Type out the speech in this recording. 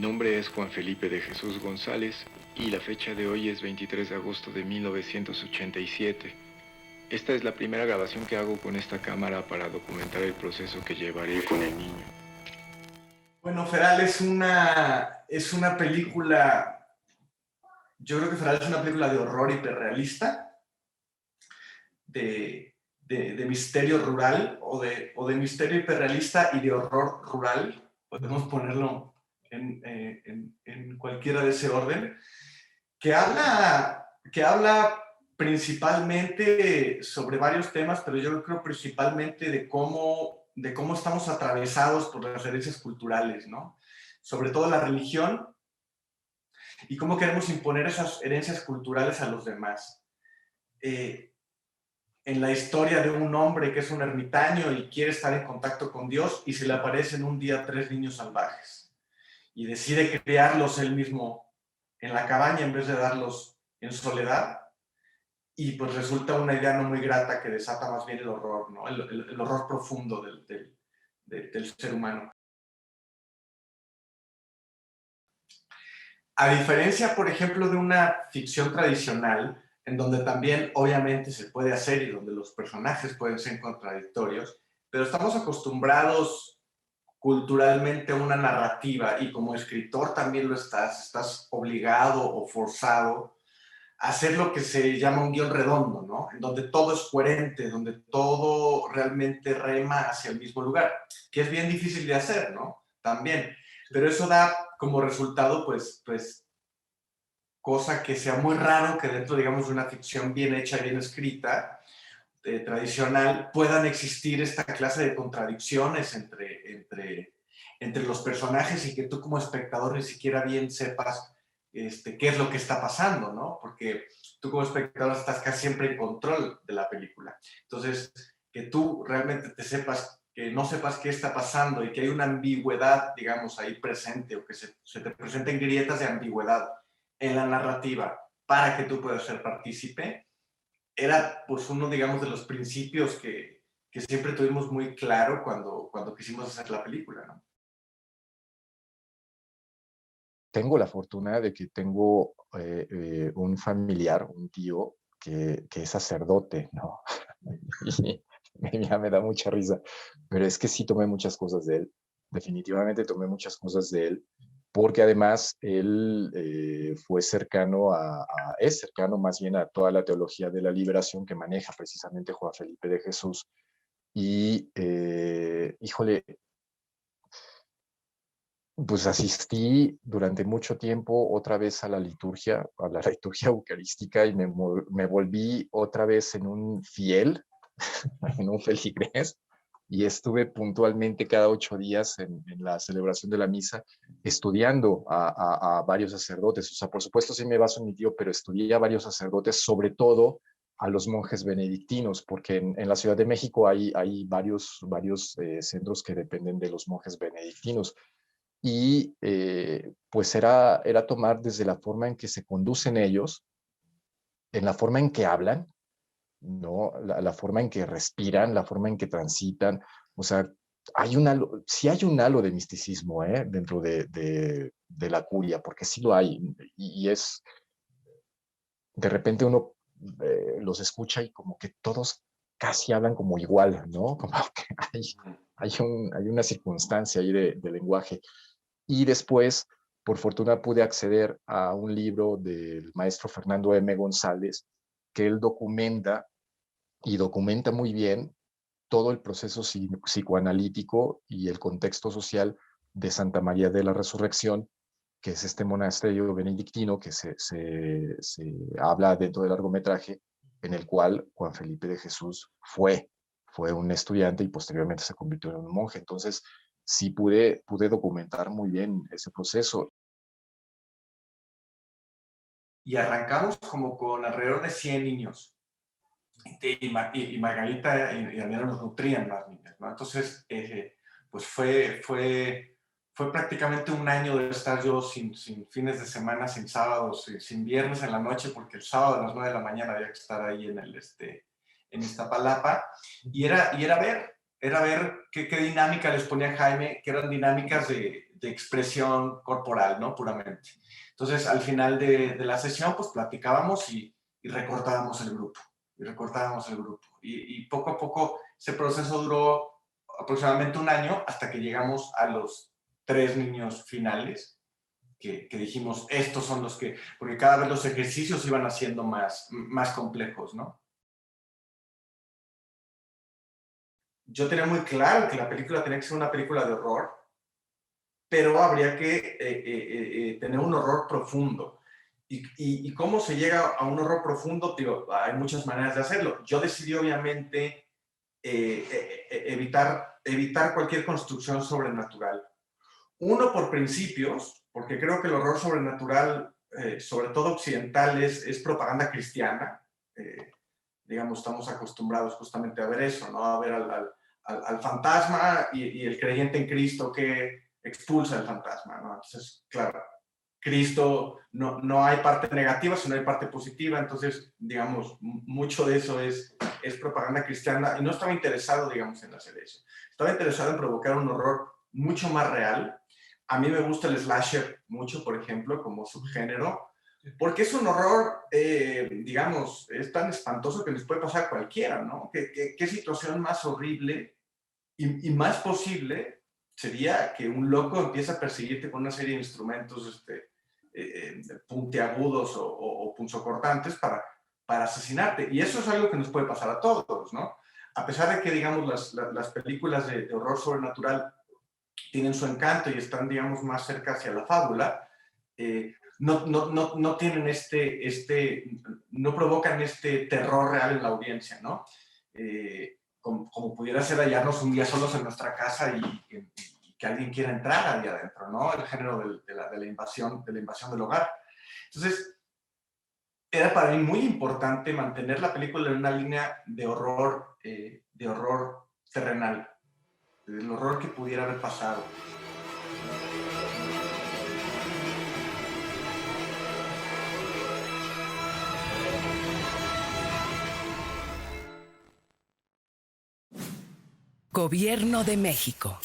nombre es Juan Felipe de Jesús González y la fecha de hoy es 23 de agosto de 1987. Esta es la primera grabación que hago con esta cámara para documentar el proceso que llevaré con el niño. Bueno, Feral es una película, yo creo que Feral es una película de horror hiperrealista, de misterio rural o de misterio hiperrealista y de horror rural. Podemos ponerlo en cualquiera de ese orden, que habla principalmente sobre varios temas, pero yo creo principalmente de cómo estamos atravesados por las herencias culturales, ¿no? Sobre todo la religión y cómo queremos imponer esas herencias culturales a los demás. Eh, en la historia de un hombre que es un ermitaño y quiere estar en contacto con Dios y se le aparecen un día 3 niños salvajes y decide criarlos él mismo en la cabaña en vez de darlos en soledad, y pues resulta una idea no muy grata que desata más bien el horror, ¿no? El horror profundo del ser humano. A diferencia, por ejemplo, de una ficción tradicional, en donde también obviamente se puede hacer y donde los personajes pueden ser contradictorios, pero estamos acostumbrados culturalmente a una narrativa, y como escritor también lo estás obligado o forzado a hacer lo que se llama un guión redondo, ¿no? En donde todo es coherente, donde todo realmente rema hacia el mismo lugar, que es bien difícil de hacer, ¿no? También. Pero eso da como resultado, pues, cosa que sea muy raro que dentro, digamos, de una ficción bien hecha, bien escrita, tradicional, puedan existir esta clase de contradicciones entre los personajes y que tú como espectador ni siquiera bien sepas qué es lo que está pasando, ¿no? Porque tú como espectador estás casi siempre en control de la película. Entonces, que tú realmente que no sepas qué está pasando y que hay una ambigüedad, digamos, ahí presente, o que se te presenten grietas de ambigüedad en la narrativa para que tú puedas ser partícipe, era pues uno, digamos, de los principios que siempre tuvimos muy claro cuando quisimos hacer la película, ¿no? Tengo la fortuna de que tengo un familiar, un tío, que es sacerdote, ¿no? Y ya me da mucha risa, pero es que sí tomé muchas cosas de él, definitivamente tomé muchas cosas de él, porque además él fue cercano es cercano más bien a toda la teología de la liberación que maneja precisamente Juan Felipe de Jesús. Y, híjole, pues asistí durante mucho tiempo otra vez a la liturgia eucarística, y me volví otra vez en un fiel, en un feligrés, y estuve puntualmente cada 8 días en la celebración de la misa, estudiando a varios sacerdotes. O sea, por supuesto sí me baso en mi tío, pero estudié a varios sacerdotes, sobre todo a los monjes benedictinos, porque en la Ciudad de México hay varios centros que dependen de los monjes benedictinos. Y pues era tomar desde la forma en que se conducen ellos, en la forma en que hablan, ¿no? La forma en que respiran, la forma en que transitan. O sea, sí hay un halo de misticismo, dentro de la curia, porque sí lo hay. Y de repente uno los escucha y como que todos casi hablan como igual, ¿no? Como que hay una circunstancia ahí de lenguaje. Y después, por fortuna, pude acceder a un libro del maestro Fernando M. González, que él documenta muy bien todo el proceso psicoanalítico y el contexto social de Santa María de la Resurrección, que es este monasterio benedictino que se habla dentro del largometraje, en el cual Juan Felipe de Jesús fue un estudiante y posteriormente se convirtió en un monje. Entonces, sí pude documentar muy bien ese proceso. Y arrancamos como con alrededor de 100 niños. Y Margarita y Daniela nos nutrían más niños, ¿no? Entonces, pues fue prácticamente un año de estar yo sin fines de semana, sin sábados, sin viernes en la noche, porque el sábado a las 9 de la mañana había que estar ahí en Iztapalapa, y era ver era ver qué dinámica les ponía Jaime, que eran dinámicas de expresión corporal, ¿no? Puramente. Entonces, al final de la sesión, pues platicábamos y recortábamos el grupo. Y poco a poco ese proceso duró aproximadamente un año hasta que llegamos a los 3 niños finales, que dijimos, estos son los que, porque cada vez los ejercicios iban haciendo más complejos, ¿no? Yo tenía muy claro que la película tenía que ser una película de horror, pero habría que tener un horror profundo. ¿Y cómo se llega a un horror profundo? Digo, hay muchas maneras de hacerlo. Yo decidí, obviamente, evitar cualquier construcción sobrenatural. Uno, por principios, porque creo que el horror sobrenatural, sobre todo occidental, es propaganda cristiana. Digamos, estamos acostumbrados justamente a ver eso, ¿no? A ver al fantasma y el creyente en Cristo que expulsa el fantasma, ¿no? Entonces, claro, Cristo no hay parte negativa, sino hay parte positiva. Entonces, digamos, mucho de eso es propaganda cristiana y no estaba interesado, digamos, en hacer eso. Estaba interesado en provocar un horror mucho más real. A mí me gusta el slasher mucho, por ejemplo, como subgénero, porque es un horror, digamos, es tan espantoso que les puede pasar a cualquiera, ¿no? ¿Qué situación más horrible y más posible sería que un loco empiece a perseguirte con una serie de instrumentos puntiagudos o punzocortantes para asesinarte? Y eso es algo que nos puede pasar a todos, ¿no? A pesar de que, digamos, las películas de horror sobrenatural tienen su encanto y están, digamos, más cerca hacia la fábula, no tienen no provocan este terror real en la audiencia, ¿no? Como pudiera ser hallarnos un día solos en nuestra casa y que alguien quiera entrar ahí adentro, ¿no? El género de la invasión del hogar. Entonces, era para mí muy importante mantener la película en una línea de horror terrenal, del horror que pudiera haber pasado. Gobierno de México.